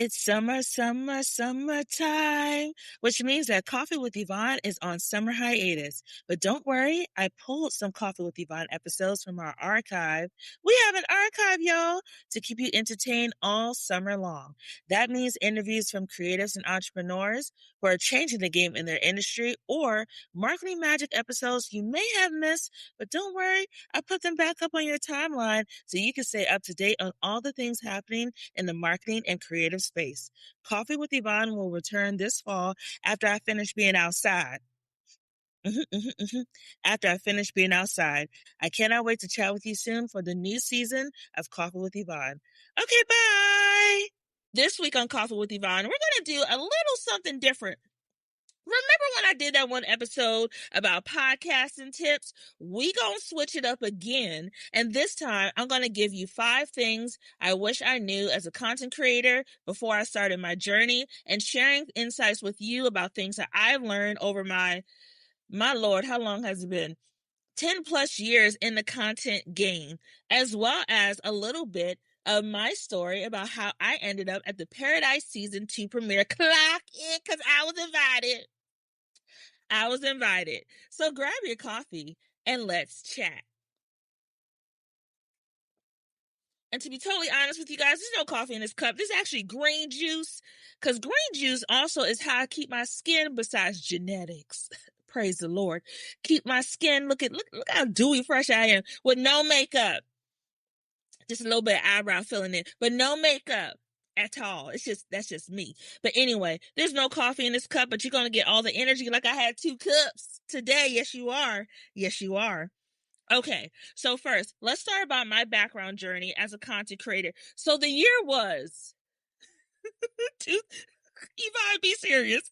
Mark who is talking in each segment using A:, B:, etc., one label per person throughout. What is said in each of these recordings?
A: It's summer, summer, summertime, which means that Coffee with Yvonne is on summer hiatus. But don't worry, I pulled some Coffee with Yvonne episodes from our archive. We have an archive, y'all, to keep you entertained all summer long. That means interviews from creatives and entrepreneurs who are changing the game in their industry or marketing magic episodes you may have missed. But don't worry, I put them back up on your timeline so you can stay up to date on all the things happening in the marketing and creative space. Coffee with Yvonne will return this fall after I finish being outside. After I finish being outside. I cannot wait to chat with you soon for the new season of Coffee with Yvonne. Okay, bye. This week on Coffee with Yvonne, we're going to do a little something different. Remember when I did that one episode about podcasting tips? We gonna switch it up again. And this time I'm gonna give you 5 things I wish I knew as a content creator before I started my journey, and sharing insights with you about things that I've learned over my Lord, how long has it been? 10 plus years in the content game, as well as a little bit of my story about how I ended up at the Paradise Season 2 premiere. Clock it, because I was invited. So grab your coffee and let's chat. And to be totally honest with you guys, there's no coffee in this cup. There's actually green juice, because green juice also is how I keep my skin besides genetics. Praise the Lord. Keep my skin, look how dewy fresh I am with no makeup. Just a little bit of eyebrow filling in, but no makeup at all. That's just me. But anyway, there's no coffee in this cup, but you're going to get all the energy like I had 2 cups today. Yes, you are. Yes, you are. Okay, so first, let's start about my background journey as a content creator. So the year was, Yvonne, be serious.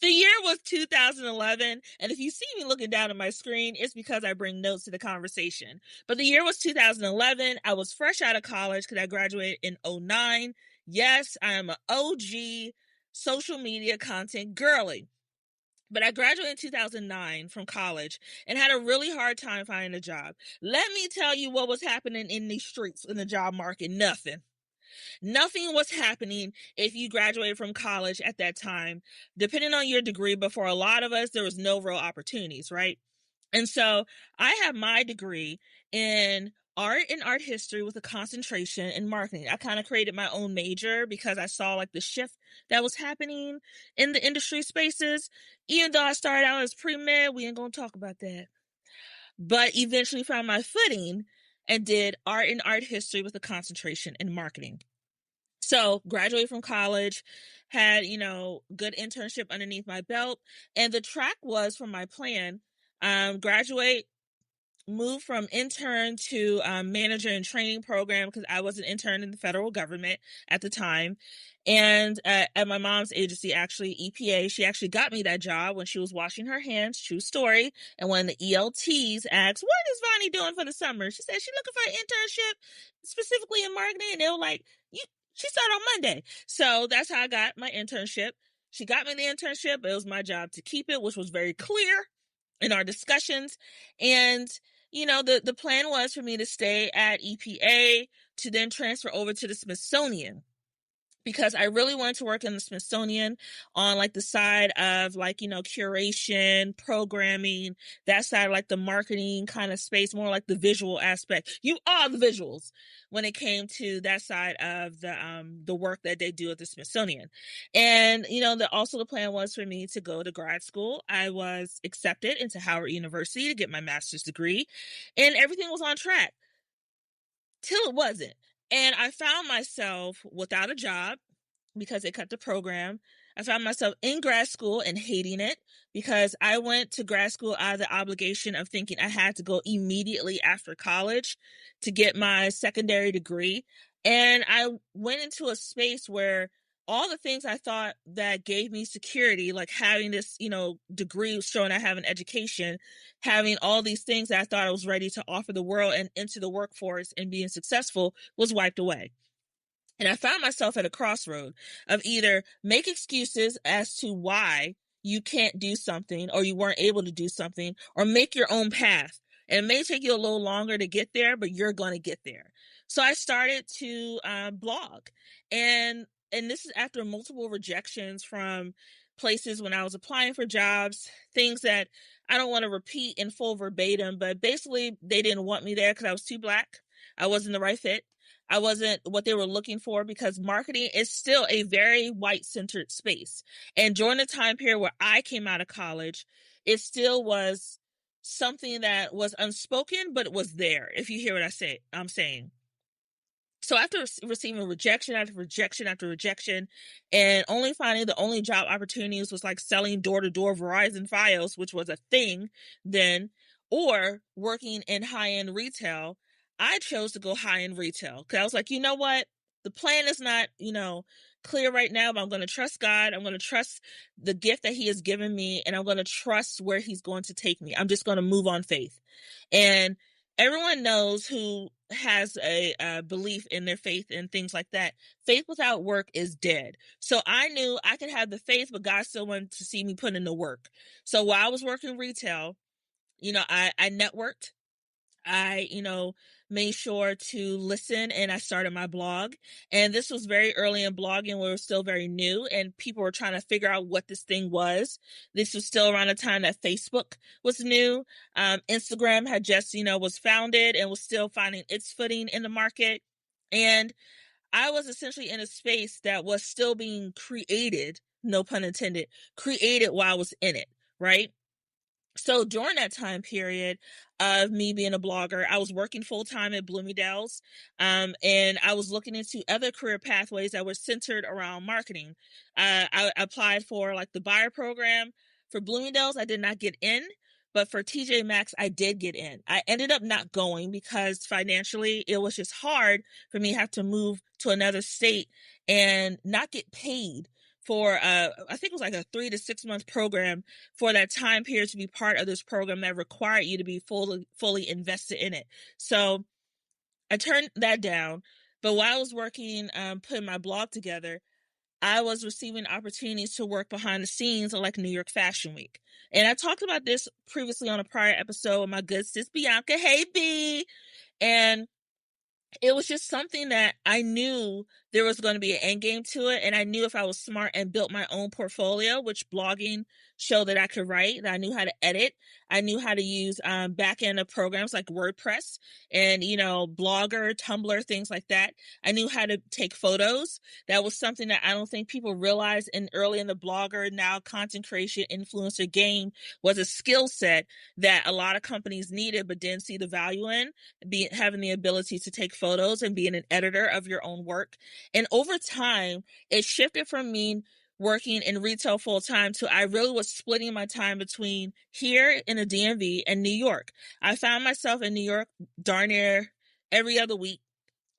A: The year was 2011, and if you see me looking down at my screen, it's because I bring notes to the conversation. But the year was 2011. I was fresh out of college because I graduated in 2009. Yes, I am an OG social media content girly. But I graduated in 2009 from college and had a really hard time finding a job. Let me tell you what was happening in these streets in the job market. Nothing was happening if you graduated from college at that time, depending on your degree. But for a lot of us, there was no real opportunities, right? And so I have my degree in art and art history with a concentration in marketing. I kind of created my own major because I saw like the shift that was happening in the industry spaces. Even though I started out as pre-med, we ain't going to talk about that. But eventually found my footing and did art and art history with a concentration in marketing. So graduated from college, had, good internship underneath my belt. And the track was from my plan, graduate, move from intern to manager and training program, because I was an intern in the federal government at the time. And at my mom's agency, actually, EPA, she actually got me that job when she was washing her hands. True story. And when the ELTs asked, what is Vonnie doing for the summer? She said she's looking for an internship, specifically in marketing. And they were like, she started on Monday. So that's how I got my internship. She got me the internship, but it was my job to keep it, which was very clear in our discussions. And the plan was for me to stay at EPA to then transfer over to the Smithsonian, because I really wanted to work in the Smithsonian on like the side of curation, programming, that side, like the marketing kind of space, more like the visual aspect. You are the visuals when it came to that side of the work that they do at the Smithsonian. And, also the plan was for me to go to grad school. I was accepted into Howard University to get my master's degree, and everything was on track till it wasn't. And I found myself without a job because they cut the program. I found myself in grad school and hating it, because I went to grad school out of the obligation of thinking I had to go immediately after college to get my secondary degree. And I went into a space where all the things I thought that gave me security, like having this, degree showing I have an education, having all these things that I thought I was ready to offer the world and into the workforce and being successful, was wiped away. And I found myself at a crossroad of either make excuses as to why you can't do something or you weren't able to do something, or make your own path. And it may take you a little longer to get there, but you're going to get there. So I started to blog, and this is after multiple rejections from places when I was applying for jobs, things that I don't want to repeat in full verbatim, but basically they didn't want me there because I was too Black. I wasn't the right fit. I wasn't what they were looking for, because marketing is still a very white centered space. And during the time period where I came out of college, it still was something that was unspoken, but it was there, if you hear what I'm saying. So after receiving rejection after rejection after rejection, and only finding the only job opportunities was like selling door-to-door Verizon Fios, which was a thing then, or working in high-end retail, I chose to go high-end retail because I was like, you know what? The plan is not, clear right now, but I'm going to trust God. I'm going to trust the gift that He has given me, and I'm going to trust where He's going to take me. I'm just going to move on faith. And everyone knows who has a belief in their faith and things like that. Faith without work is dead. So I knew I could have the faith, but God still wanted to see me put in the work. So while I was working retail, I networked. I, made sure to listen, and I started my blog. And this was very early in blogging. We were still very new and people were trying to figure out what this thing was. This was still around the time that Facebook was new. Instagram had just, was founded and was still finding its footing in the market. And I was essentially in a space that was still being created, no pun intended, created while I was in it, right? So during that time period of me being a blogger, I was working full time at Bloomingdale's, and I was looking into other career pathways that were centered around marketing. I applied for like the buyer program for Bloomingdale's. I did not get in, but for TJ Maxx, I did get in. I ended up not going because financially it was just hard for me to have to move to another state and not get paid for I think it was like a 3 to 6 month program for that time period to be part of this program that required you to be fully invested in it. So I turned that down. But while I was working, putting my blog together, I was receiving opportunities to work behind the scenes of like New York Fashion Week. And I talked about this previously on a prior episode with my good sis Bianca. Hey B. And it was just something that I knew there was going to be an end game to it. And I knew if I was smart and built my own portfolio, which blogging showed that I could write, that I knew how to edit. I knew how to use back end of programs like WordPress and, Blogger, Tumblr, things like that. I knew how to take photos. That was something that I don't think people realized early in the blogger, now content creation influencer game, was a skill set that a lot of companies needed, but didn't see the value in having the ability to take photos and being an editor of your own work. And over time, it shifted from me working in retail full time to I really was splitting my time between here in the DMV and New York. I found myself in New York darn near every other week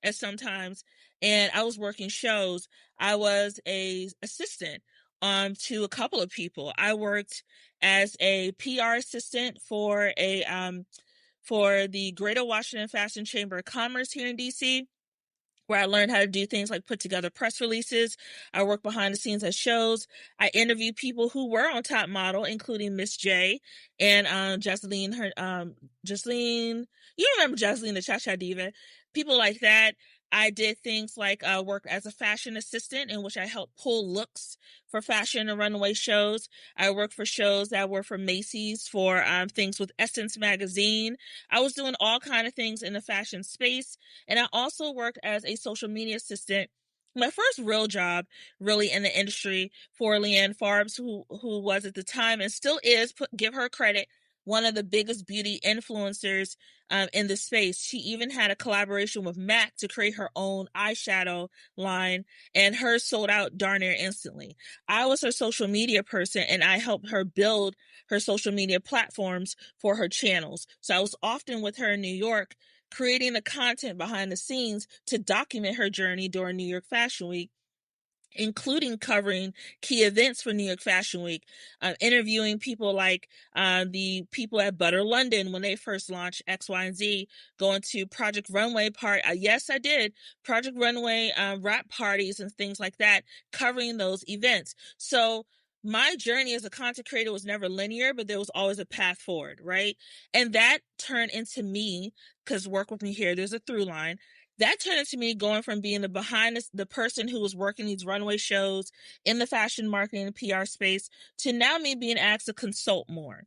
A: at sometimes, and I was working shows. I was a assistant to a couple of people. I worked as a PR assistant for the Greater Washington Fashion Chamber of Commerce here in DC, where I learned how to do things like put together press releases. I work behind the scenes at shows. I interview people who were on Top Model, including Miss J and Jocelyn. Jocelyn, you remember Jocelyn, the Cha-Cha Diva? People like that. I did things like work as a fashion assistant, in which I helped pull looks for fashion and runway shows. I worked for shows that were for Macy's, for things with Essence magazine. I was doing all kind of things in the fashion space. And I also worked as a social media assistant. My first real job, really in the industry, for Leanne Farbs, who was at the time and still is, give her credit, one of the biggest beauty influencers in the space. She even had a collaboration with MAC to create her own eyeshadow line, and hers sold out darn near instantly. I was her social media person, and I helped her build her social media platforms for her channels. So I was often with her in New York, creating the content behind the scenes to document her journey during New York Fashion Week, including covering key events for New York Fashion Week, interviewing people like the people at Butter London when they first launched X, Y, and Z, going to Project Runway yes, I did Project Runway wrap parties and things like that, covering those events. So my journey as a content creator was never linear, but there was always a path forward, right? And that turned into me, because work with me here, there's a through line. that turned into me going from being the person who was working these runway shows in the fashion marketing and PR space to now me being asked to consult more.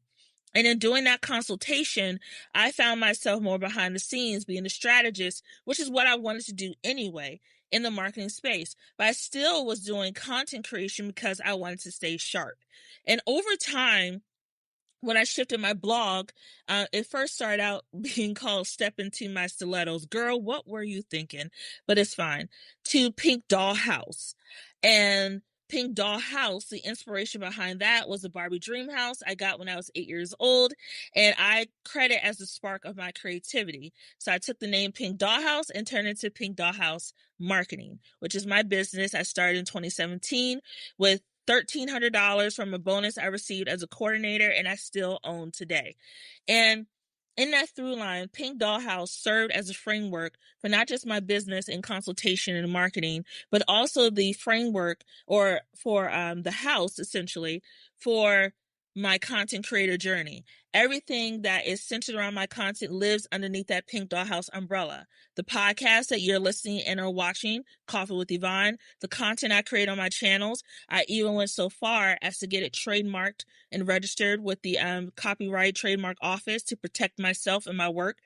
A: And in doing that consultation, I found myself more behind the scenes, being a strategist, which is what I wanted to do anyway in the marketing space. But I still was doing content creation because I wanted to stay sharp. And over time, when I shifted my blog, it first started out being called Step Into My Stilettos. Girl, what were you thinking? But it's fine. To Pink Doll House. And Pink Doll House, the inspiration behind that was the Barbie Dream House I got when I was 8 years old. And I credit as the spark of my creativity. So I took the name Pink Doll House and turned it into Pink Doll House Marketing, which is my business. I started in 2017 with $1,300 from a bonus I received as a coordinator, and I still own today. And in that through line, Pink Dollhouse served as a framework for not just my business and consultation and marketing, but also the framework or for the house, essentially, for my content creator journey. Everything that is centered around my content lives underneath that Pink Dollhouse umbrella. The podcast that you're listening and are watching, Coffee with Yvonne, the content I create on my channels, I even went so far as to get it trademarked and registered with the Copyright Trademark Office to protect myself and my work.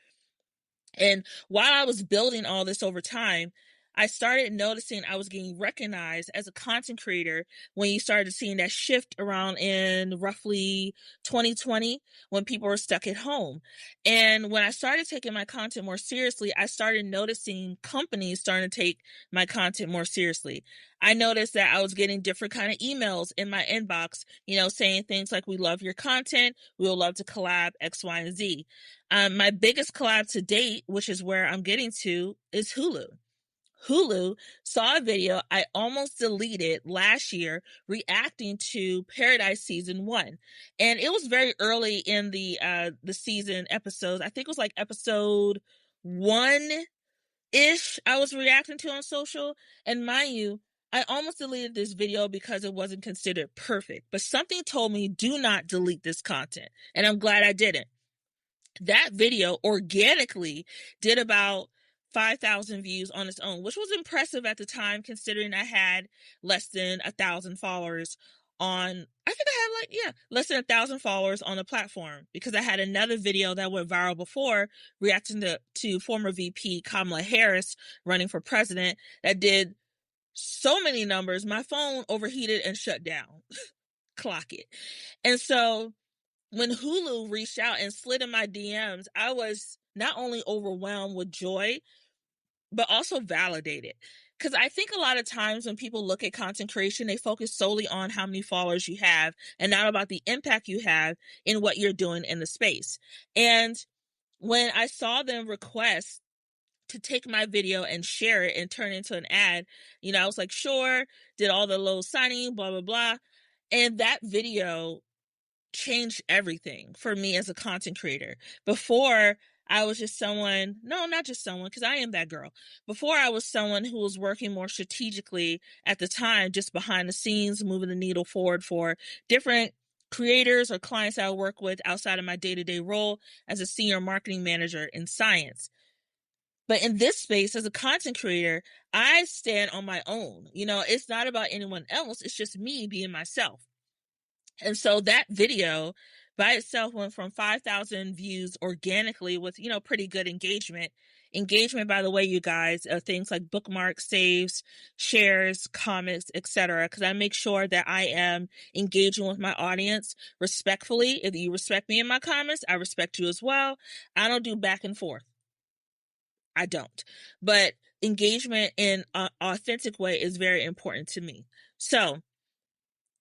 A: And while I was building all this over time, I started noticing I was getting recognized as a content creator when you started seeing that shift around in roughly 2020 when people were stuck at home. And when I started taking my content more seriously, I started noticing companies starting to take my content more seriously. I noticed that I was getting different kind of emails in my inbox, saying things like, "We love your content. We would love to collab X, Y, and Z." My biggest collab to date, which is where I'm getting to, is Hulu. Hulu saw a video I almost deleted last year reacting to Paradise season 1. And it was very early in the season episodes. I think it was like episode 1-ish I was reacting to on social. And mind you, I almost deleted this video because it wasn't considered perfect. But something told me, do not delete this content. And I'm glad I didn't. That video organically did about 5,000 views on its own, which was impressive at the time, considering I had less than 1,000 followers on, I think I had less than 1,000 followers on the platform, because I had another video that went viral before reacting to former VP Kamala Harris running for president that did so many numbers, my phone overheated and shut down. Clock it. And so when Hulu reached out and slid in my DMs, I was not only overwhelmed with joy, but also validated. Because I think a lot of times when people look at content creation, they focus solely on how many followers you have and not about the impact you have in what you're doing in the space. And when I saw them request to take my video and share it and turn it into an ad, I was like, sure, did all the little signing, blah, blah, blah. And that video changed everything for me as a content creator. Before, I was just someone, no, not just someone, because I am that girl. Before, I was someone who was working more strategically at the time, just behind the scenes, moving the needle forward for different creators or clients I work with outside of my day-to-day role as a senior marketing manager in science. But in this space, as a content creator, I stand on my own. It's not about anyone else. It's just me being myself. And so that video by itself went from 5,000 views organically with, pretty good engagement. Engagement, by the way, you guys, things like bookmarks, saves, shares, comments, etc. Because I make sure that I am engaging with my audience respectfully. If you respect me in my comments, I respect you as well. I don't do back and forth. I don't. But engagement in an authentic way is very important to me. So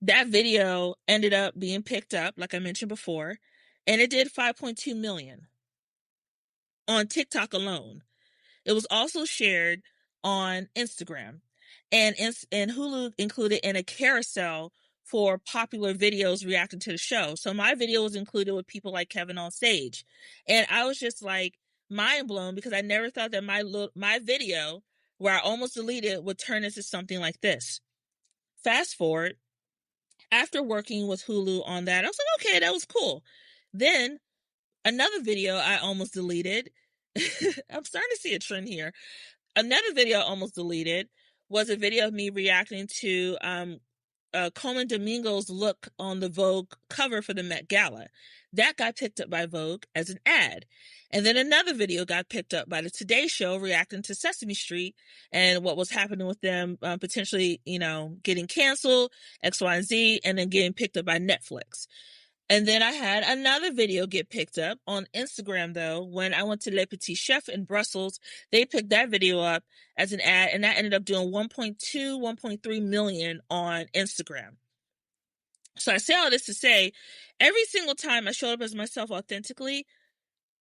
A: that video ended up being picked up, like I mentioned before, and it did 5.2 million on TikTok alone. It was also shared on Instagram, and Hulu included in a carousel for popular videos reacting to the show. So my video was included with people like Kevin on stage, and I was just like mind blown because I never thought that my video, where I almost deleted, would turn into something like this. Fast forward. After working with Hulu on that, I was like, okay, that was cool. Then another video I almost deleted. I'm starting to see a trend here. Another video I almost deleted was a video of me reacting to Coleman Domingo's look on the Vogue cover for the Met Gala. That got picked up by Vogue as an ad. And then another video got picked up by the Today Show reacting to Sesame Street and what was happening with them potentially, getting canceled, X, Y, and Z, and then getting picked up by Netflix. And then I had another video get picked up on Instagram, though. When I went to Le Petit Chef in Brussels, they picked that video up as an ad, and that ended up doing 1.2, 1.3 million on Instagram. So I say all this to say, every single time I showed up as myself authentically,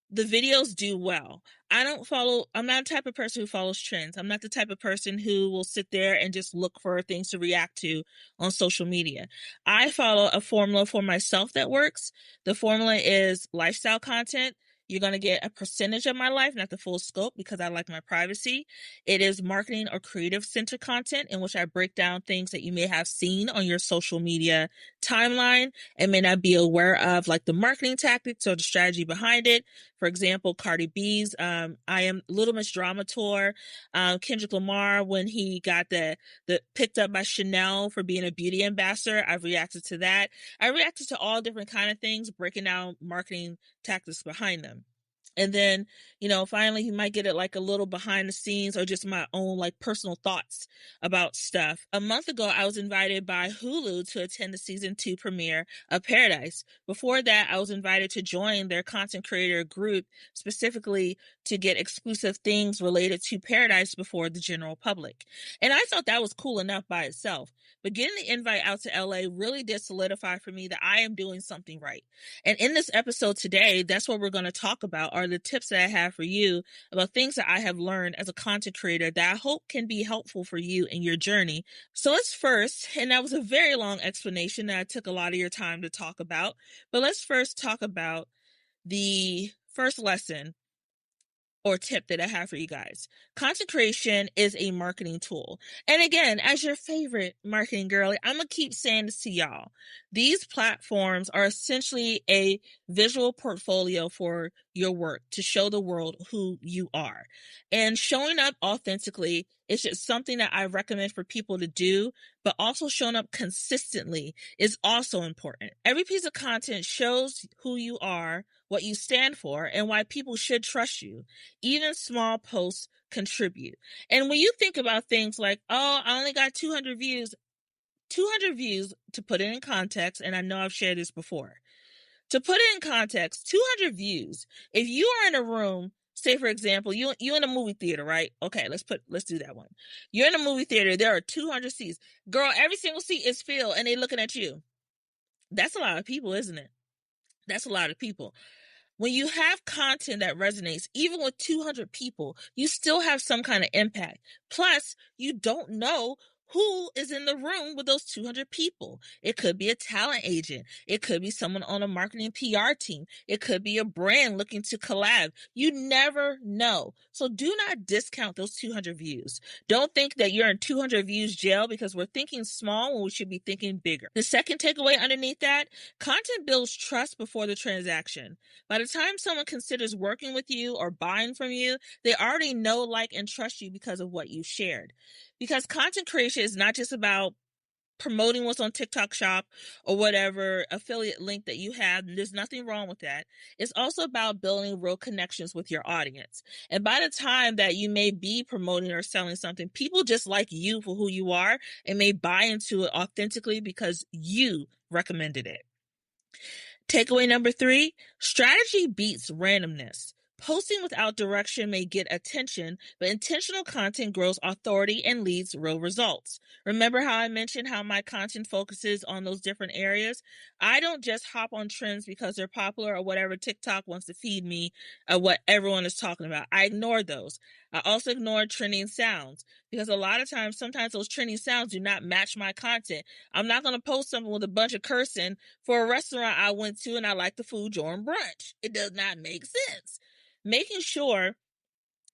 A: the videos do well. I'm not the type of person who follows trends. I'm not the type of person who will sit there and just look for things to react to on social media. I follow a formula for myself that works. The formula is lifestyle content. You're going to get a percentage of my life, not the full scope, because I like my privacy. It is marketing or creative center content in which I break down things that you may have seen on your social media timeline and may not be aware of, like the marketing tactics or the strategy behind it. For example, Cardi B's I Am Little Miss Drama tour, Kendrick Lamar, when he got the picked up by Chanel for being a beauty ambassador, I've reacted to that. I reacted to all different kind of things, breaking down marketing tactics behind them. And then, finally you might get it like a little behind the scenes or just my own like personal thoughts about stuff. A month ago, I was invited by Hulu to attend the season 2 premiere of Paradise. Before that, I was invited to join their content creator group specifically to get exclusive things related to Paradise before the general public. And I thought that was cool enough by itself. But getting the invite out to LA really did solidify for me that I am doing something right. And in this episode today, that's what we're going to talk about are the tips that I have for you about things that I have learned as a content creator that I hope can be helpful for you in your journey. So let's first, and that was a very long explanation that I took a lot of your time to talk about, but let's first talk about the first lesson or tip that I have for you guys. Content creation is a marketing tool. And again, as your favorite marketing girly, I'm going to keep saying this to y'all. These platforms are essentially a visual portfolio for your work to show the world who you are. And showing up authentically is just something that I recommend for people to do, but also showing up consistently is also important. Every piece of content shows who you are, what you stand for, and why people should trust you. Even small posts contribute. And when you think about things like, oh, I only got 200 views, to put it in context, and I know I've shared this before. To put it in context, 200 views, if you are in a room, say for example, you in a movie theater, right? Okay, let's do that one. You're in a movie theater, there are 200 seats. Girl, every single seat is filled and they looking at you. That's a lot of people, isn't it? That's a lot of people. When you have content that resonates, even with 200 people, you still have some kind of impact. Plus, you don't know who is in the room with those 200 people. It could be a talent agent. It could be someone on a marketing PR team. It could be a brand looking to collab. You never know. So do not discount those 200 views. Don't think that you're in 200 views jail because we're thinking small when we should be thinking bigger. The second takeaway underneath that, content builds trust before the transaction. By the time someone considers working with you or buying from you, they already know, like, and trust you because of what you shared. Because content creation is not just about promoting what's on TikTok Shop or whatever affiliate link that you have. There's nothing wrong with that. It's also about building real connections with your audience. And by the time that you may be promoting or selling something, people just like you for who you are and may buy into it authentically because you recommended it. Takeaway number 3, strategy beats randomness. Posting without direction may get attention, but intentional content grows authority and leads real results. Remember how I mentioned how my content focuses on those different areas? I don't just hop on trends because they're popular or whatever TikTok wants to feed me of what everyone is talking about. I ignore those. I also ignore trending sounds because a lot of times, sometimes those trending sounds do not match my content. I'm not going to post something with a bunch of cursing for a restaurant I went to and I like the food during brunch. It does not make sense. Making sure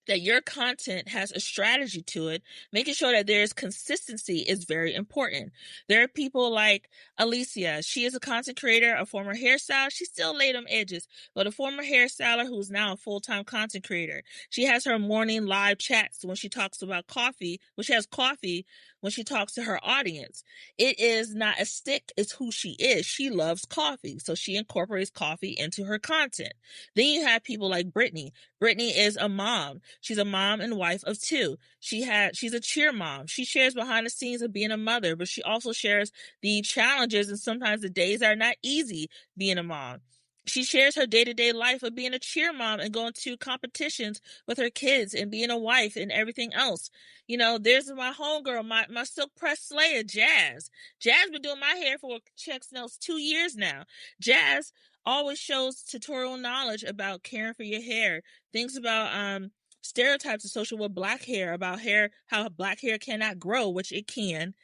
A: that your content has a strategy to it. Making sure that there's consistency is very important. There are people like Alicia. She is a content creator, a former hairstylist. She still laid them edges, but a former hairstyler who's now a full-time content creator. She has her morning live chats when she talks about coffee, when she has coffee, when she talks to her audience. It is not a stick, it's who she is. She loves coffee, so she incorporates coffee into her content. Then you have people like Brittany. Brittany is a mom. She's a mom and wife of two. She's a cheer mom. She shares behind the scenes of being a mother, but she also shares the challenges and sometimes the days that are not easy being a mom. She shares her day-to-day life of being a cheer mom and going to competitions with her kids and being a wife and everything else. You know, there's my homegirl, my silk press slayer, Jazz. Jazz been doing my hair for Check Snell's 2 years now. Jazz always shows tutorial knowledge about caring for your hair, things about stereotypes associated with black hair, about hair, how black hair cannot grow, which it can,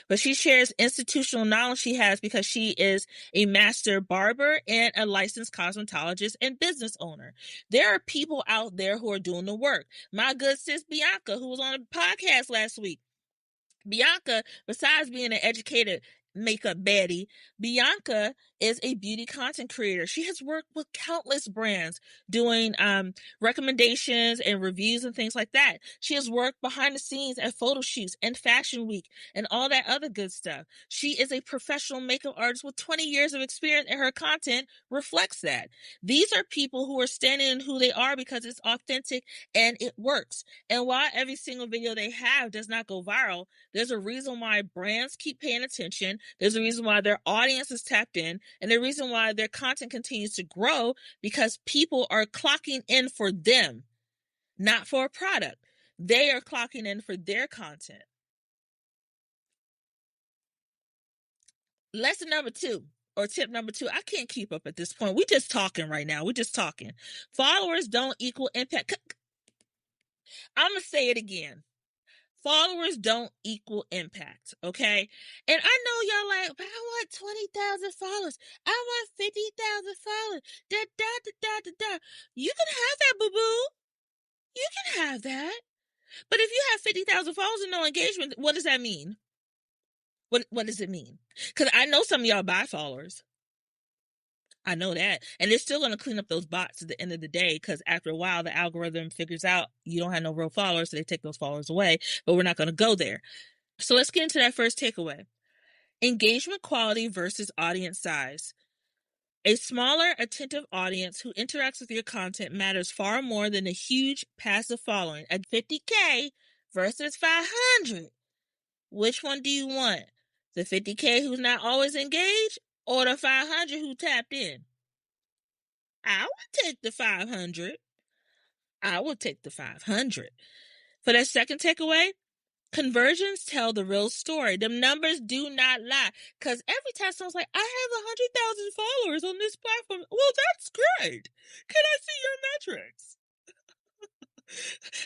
A: but she shares institutional knowledge she has because she is a master barber and a licensed cosmetologist and business owner. There are people out there who are doing the work. My good sis Bianca, who was on a podcast last week. Bianca, besides being an educated makeup baddie, Bianca is a beauty content creator. She has worked with countless brands doing recommendations and reviews and things like that. She has worked behind the scenes at photo shoots and fashion week and all that other good stuff. She is a professional makeup artist with 20 years of experience, and her content reflects that. These are people who are standing in who they are because it's authentic and it works. And while every single video they have does not go viral, there's a reason why brands keep paying attention. There's a reason why their audience is tapped in, and the reason why their content continues to grow, because people are clocking in for them, not for a product. They are clocking in for their content. Lesson number 2, or tip number 2, I can't keep up at this point. We're just talking right now. We're just talking. Followers don't equal impact. I'm going to say it again. Followers don't equal impact, okay? And I know y'all like, but I want 20,000 followers. I want 50,000 followers. Da, da, da, da, da, da. You can have that, boo-boo. You can have that. But if you have 50,000 followers and no engagement, what does that mean? What does it mean? Because I know some of y'all buy followers. I know that. And they're still going to clean up those bots at the end of the day, because after a while, the algorithm figures out you don't have no real followers, so they take those followers away. But we're not going to go there. So let's get into that first takeaway. Engagement quality versus audience size. A smaller, attentive audience who interacts with your content matters far more than a huge passive following at 50K versus 500. Which one do you want? The 50K who's not always engaged, or the 500 who tapped in? I would take the 500. I would take the 500. For that second takeaway, conversions tell the real story. The numbers do not lie. Because every time someone's like, I have 100,000 followers on this platform. Well, that's great. Can I see your metrics?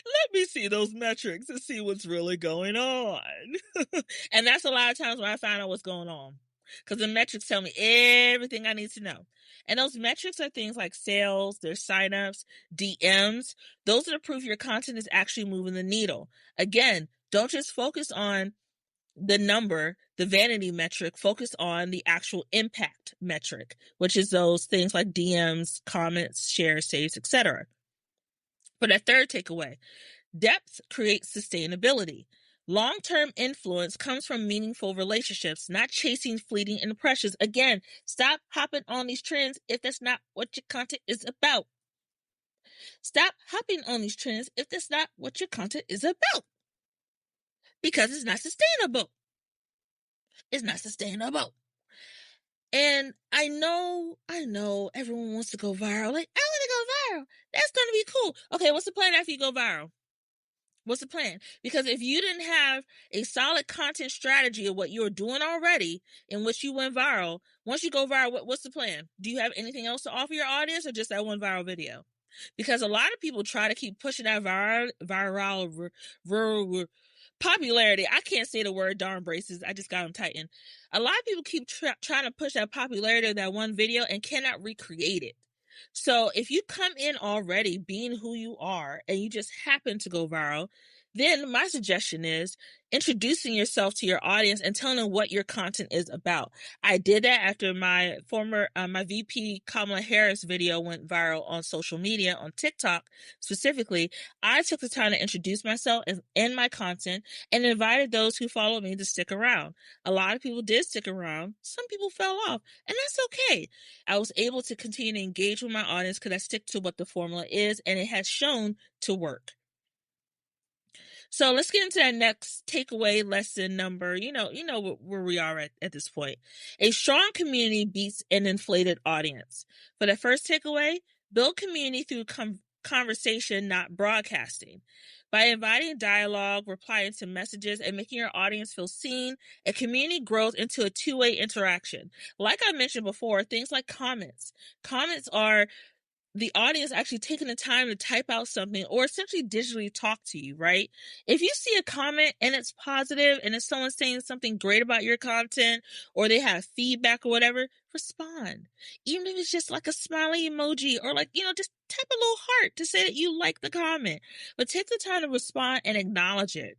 A: Let me see those metrics and see what's really going on. And that's a lot of times when I find out what's going on. Because the metrics tell me everything I need to know. And those metrics are things like sales, their signups, DMs. Those are the proof your content is actually moving the needle. Again, don't just focus on the number, the vanity metric. Focus on the actual impact metric, which is those things like DMs, comments, shares, saves, etc. For that third takeaway, depth creates sustainability. Long-term influence comes from meaningful relationships, not chasing fleeting impressions. Again, stop hopping on these trends if that's not what your content is about. Stop hopping on these trends if that's not what your content is about. Because it's not sustainable. It's not sustainable. And I know everyone wants to go viral. Like, I want to go viral. That's going to be cool. Okay, what's the plan after you go viral? What's the plan? Because if you didn't have a solid content strategy of what you're doing already in which you went viral, once you go viral, what's the plan? Do you have anything else to offer your audience, or just that one viral video? Because a lot of people try to keep pushing that viral popularity. I can't say the word, darn braces. I just got them tightened. A lot of people keep trying to push that popularity of that one video and cannot recreate it. So if you come in already being who you are and you just happen to go viral, then my suggestion is introducing yourself to your audience and telling them what your content is about. I did that after my my VP Kamala Harris video went viral on social media, on TikTok specifically. I took the time to introduce myself and my content and invited those who followed me to stick around. A lot of people did stick around. Some people fell off, and that's okay. I was able to continue to engage with my audience because I stick to what the formula is, and it has shown to work. So let's get into that next takeaway lesson number. You know where we are at this point. A strong community beats an inflated audience. For the first takeaway, build community through conversation, not broadcasting. By inviting dialogue, replying to messages, and making your audience feel seen, a community grows into a two-way interaction. Like I mentioned before, things like comments. Comments are the audience actually taking the time to type out something or essentially digitally talk to you, right? If you see a comment and it's positive and it's someone saying something great about your content or they have feedback or whatever, respond. Even if it's just like a smiley emoji or just type a little heart to say that you like the comment. But take the time to respond and acknowledge it.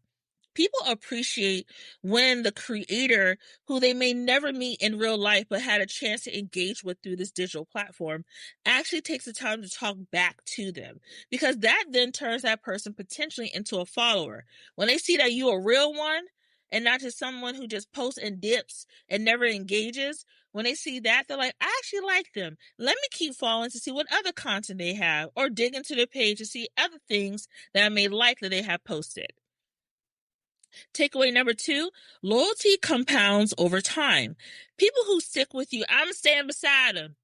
A: People appreciate when the creator, who they may never meet in real life but had a chance to engage with through this digital platform, actually takes the time to talk back to them, because that then turns that person potentially into a follower. When they see that you're a real one and not just someone who just posts and dips and never engages, when they see that, they're like, I actually like them. Let me keep following to see what other content they have, or dig into their page to see other things that I may like that they have posted. Takeaway number 2, loyalty compounds over time. People who stick with you, I'm staying beside them.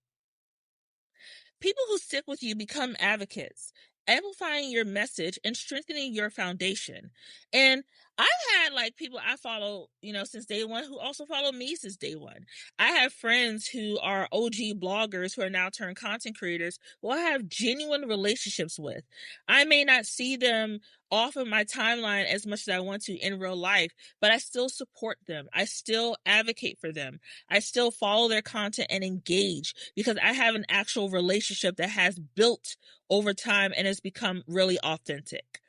A: People who stick with you become advocates, amplifying your message and strengthening your foundation. And I've had people I follow, since day one, who also follow me since day one. I have friends who are OG bloggers who are now turned content creators who I have genuine relationships with. I may not see them off of my timeline as much as I want to in real life, but I still support them. I still advocate for them. I still follow their content and engage because I have an actual relationship that has built over time and has become really authentic.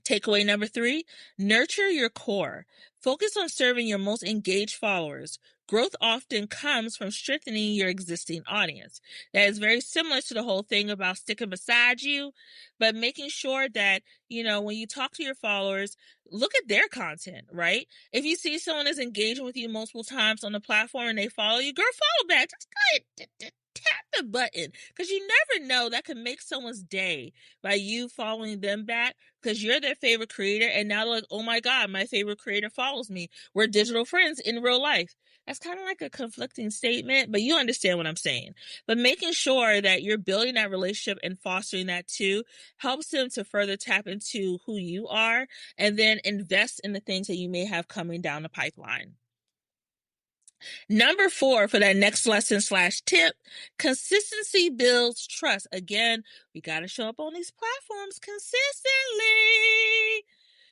A: Takeaway number 3, nurture your core. Focus on serving your most engaged followers. Growth often comes from strengthening your existing audience. That is very similar to the whole thing about sticking beside you, but making sure that, when you talk to your followers, look at their content, right? If you see someone is engaging with you multiple times on the platform and they follow you, girl, follow back. Just go ahead, tap the button, because you never know, that could make someone's day by you following them back, because you're their favorite creator and now they're like, oh my god, my favorite creator follows me. We're digital friends in real life. That's kind of like a conflicting statement, but you understand what I'm saying. But making sure that you're building that relationship and fostering that too helps them to further tap into who you are and then invest in the things that you may have coming down the pipeline. Number 4 for that next lesson / tip, consistency builds trust. Again, we got to show up on these platforms consistently.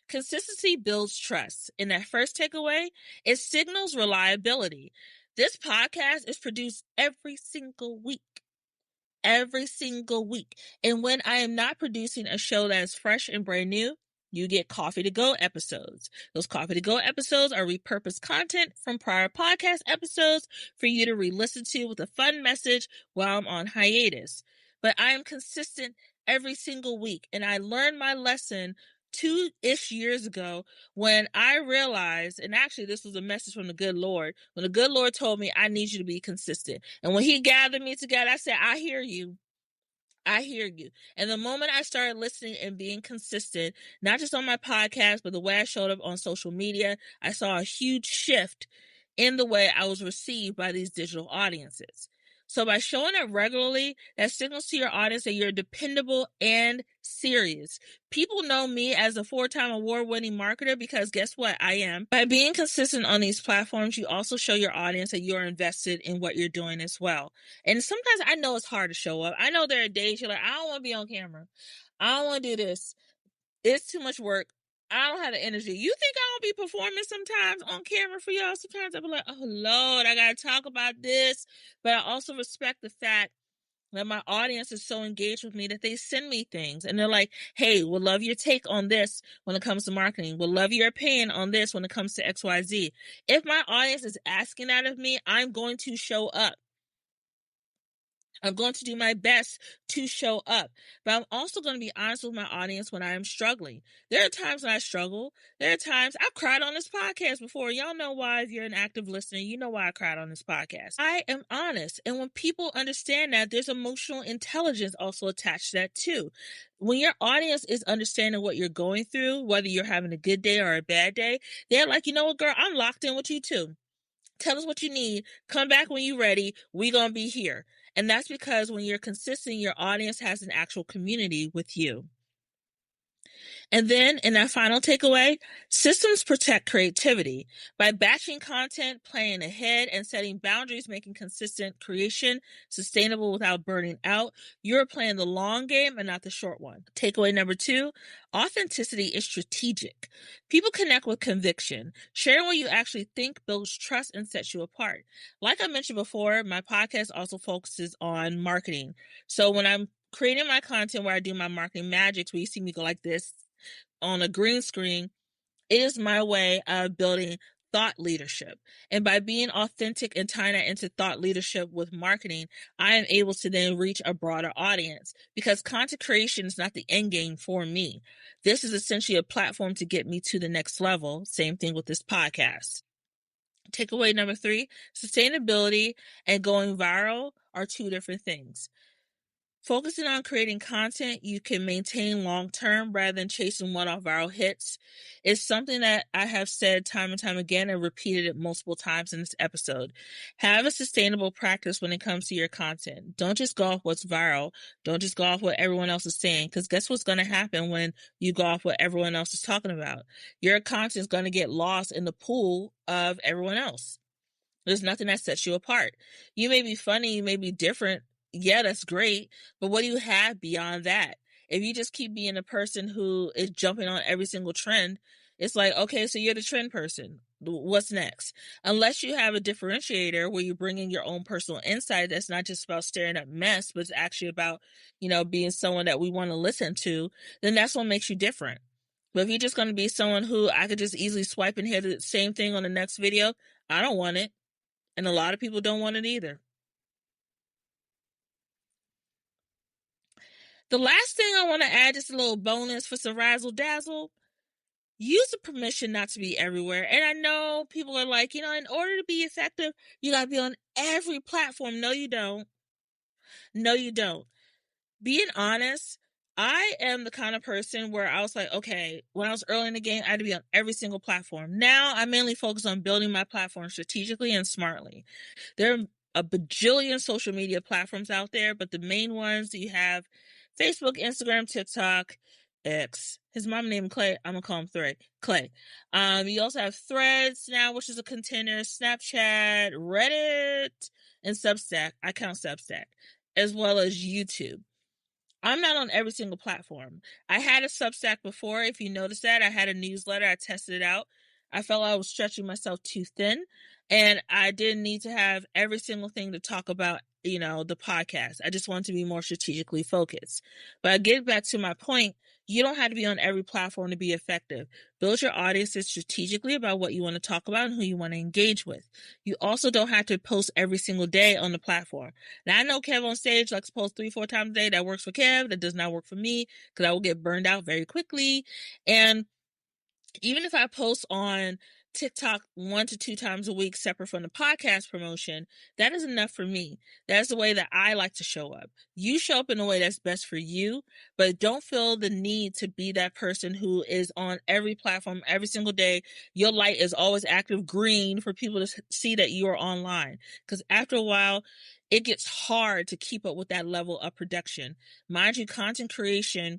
A: Consistency builds trust. In that first takeaway, it signals reliability. This podcast is produced every single week. Every single week. And when I am not producing a show that is fresh and brand new, you get Coffee to Go episodes. Those Coffee to Go episodes are repurposed content from prior podcast episodes for you to re-listen to with a fun message while I'm on hiatus. But I am consistent every single week, and I learned my lesson 2-ish years ago when I realized, and actually this was a message from the good Lord, when the good Lord told me, I need you to be consistent. And when he gathered me together, I said, I hear you. I hear you. And the moment I started listening and being consistent, not just on my podcast, but the way I showed up on social media, I saw a huge shift in the way I was received by these digital audiences. So by showing up regularly, that signals to your audience that you're dependable and serious. People know me as a 4-time award-winning marketer because guess what? I am. By being consistent on these platforms, you also show your audience that you're invested in what you're doing as well. And sometimes I know it's hard to show up. I know there are days you're like, I don't want to be on camera. I don't want to do this. It's too much work. I don't have the energy. You think I don't be performing sometimes on camera for y'all? Sometimes I'll be like, oh Lord, I gotta talk about this. But I also respect the fact that my audience is so engaged with me that they send me things and they're like, hey, we'll love your take on this when it comes to marketing. We'll love your opinion on this when it comes to XYZ. If my audience is asking that of me, I'm going to show up. I'm going to do my best to show up, but I'm also going to be honest with my audience when I am struggling. There are times when I struggle. There are times I've cried on this podcast before. Y'all know why. If you're an active listener, you know why I cried on this podcast. I am honest. And when people understand that, there's emotional intelligence also attached to that too. When your audience is understanding what you're going through, whether you're having a good day or a bad day, they're like, you know what, girl, I'm locked in with you too. Tell us what you need. Come back when you're ready. We're going to be here. And that's because when you're consistent, your audience has an actual community with you. And then in that final takeaway, systems protect creativity. By batching content, planning ahead, and setting boundaries, making consistent creation sustainable without burning out, you're playing the long game and not the short one. Takeaway number 2, authenticity is strategic. People connect with conviction. Sharing what you actually think builds trust and sets you apart. Like I mentioned before, my podcast also focuses on marketing. So when I'm creating my content where I do my marketing magics, where you see me go like this on a green screen, it is my way of building thought leadership. And by being authentic and tying that into thought leadership with marketing, I am able to then reach a broader audience because content creation is not the end game for me. This is essentially a platform to get me to the next level. Same thing with this podcast. Takeaway number 3, sustainability and going viral are two different things. Focusing on creating content you can maintain long-term rather than chasing one-off viral hits is something that I have said time and time again and repeated it multiple times in this episode. Have a sustainable practice when it comes to your content. Don't just go off what's viral. Don't just go off what everyone else is saying, because guess what's going to happen when you go off what everyone else is talking about? Your content is going to get lost in the pool of everyone else. There's nothing that sets you apart. You may be funny, you may be different. Yeah, that's great. But what do you have beyond that? If you just keep being a person who is jumping on every single trend, it's like, okay, so you're the trend person. What's next? Unless you have a differentiator where you bring in your own personal insight that's not just about staring at mess, but it's actually about, being someone that we want to listen to, then that's what makes you different. But if you're just going to be someone who I could just easily swipe and hear the same thing on the next video, I don't want it. And a lot of people don't want it either. The last thing I want to add, just a little bonus for some razzle dazzle. Use the permission not to be everywhere. And I know people are like, in order to be effective, you got to be on every platform. No, you don't. No, you don't. Being honest, I am the kind of person where I was like, okay, when I was early in the game, I had to be on every single platform. Now I mainly focus on building my platform strategically and smartly. There are a bajillion social media platforms out there, but the main ones, you have Facebook, Instagram, TikTok, X. His mom named Clay. I'm gonna call him Clay. You also have Threads now, which is a container, Snapchat, Reddit, and Substack. I count Substack, as well as YouTube. I'm not on every single platform. I had a Substack before. If you noticed that, I had a newsletter. I tested it out. I felt I was stretching myself too thin, and I didn't need to have every single thing to talk about, the podcast. I just wanted to be more strategically focused. But I get back to my point. You don't have to be on every platform to be effective. Build your audiences strategically about what you want to talk about and who you want to engage with. You also don't have to post every single day on the platform. Now, I know Kev on stage likes to post 3-4 times a day. That works for Kev. That does not work for me because I will get burned out very quickly. And even if I post on TikTok 1 to 2 times a week separate from the podcast promotion, that is enough for me. That's the way that I like to show up. You show up in a way that's best for you, but don't feel the need to be that person who is on every platform every single day. Your light is always active green for people to see that you are online. Because after a while, it gets hard to keep up with that level of production. Mind you, content creation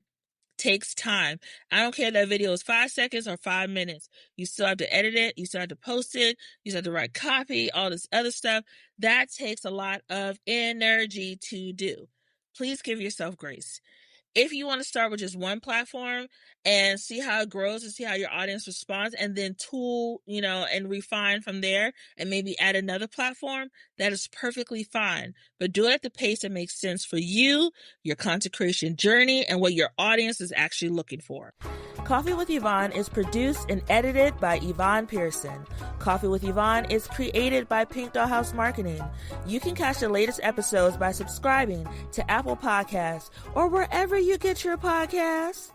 A: takes time. I don't care if that video is 5 seconds or 5 minutes. You still have to edit it. You still have to post it. You still have to write copy, all this other stuff. That takes a lot of energy to do. Please give yourself grace. If you want to start with just one platform and see how it grows and see how your audience responds, and then tool, and refine from there and maybe add another platform, that is perfectly fine. But do it at the pace that makes sense for you, your content creation journey, and what your audience is actually looking for. Coffee with Yvonne is produced and edited by Yvonne Pearson. Coffee with Yvonne is created by Pink Dollhouse Marketing. You can catch the latest episodes by subscribing to Apple Podcasts or wherever you get your podcasts.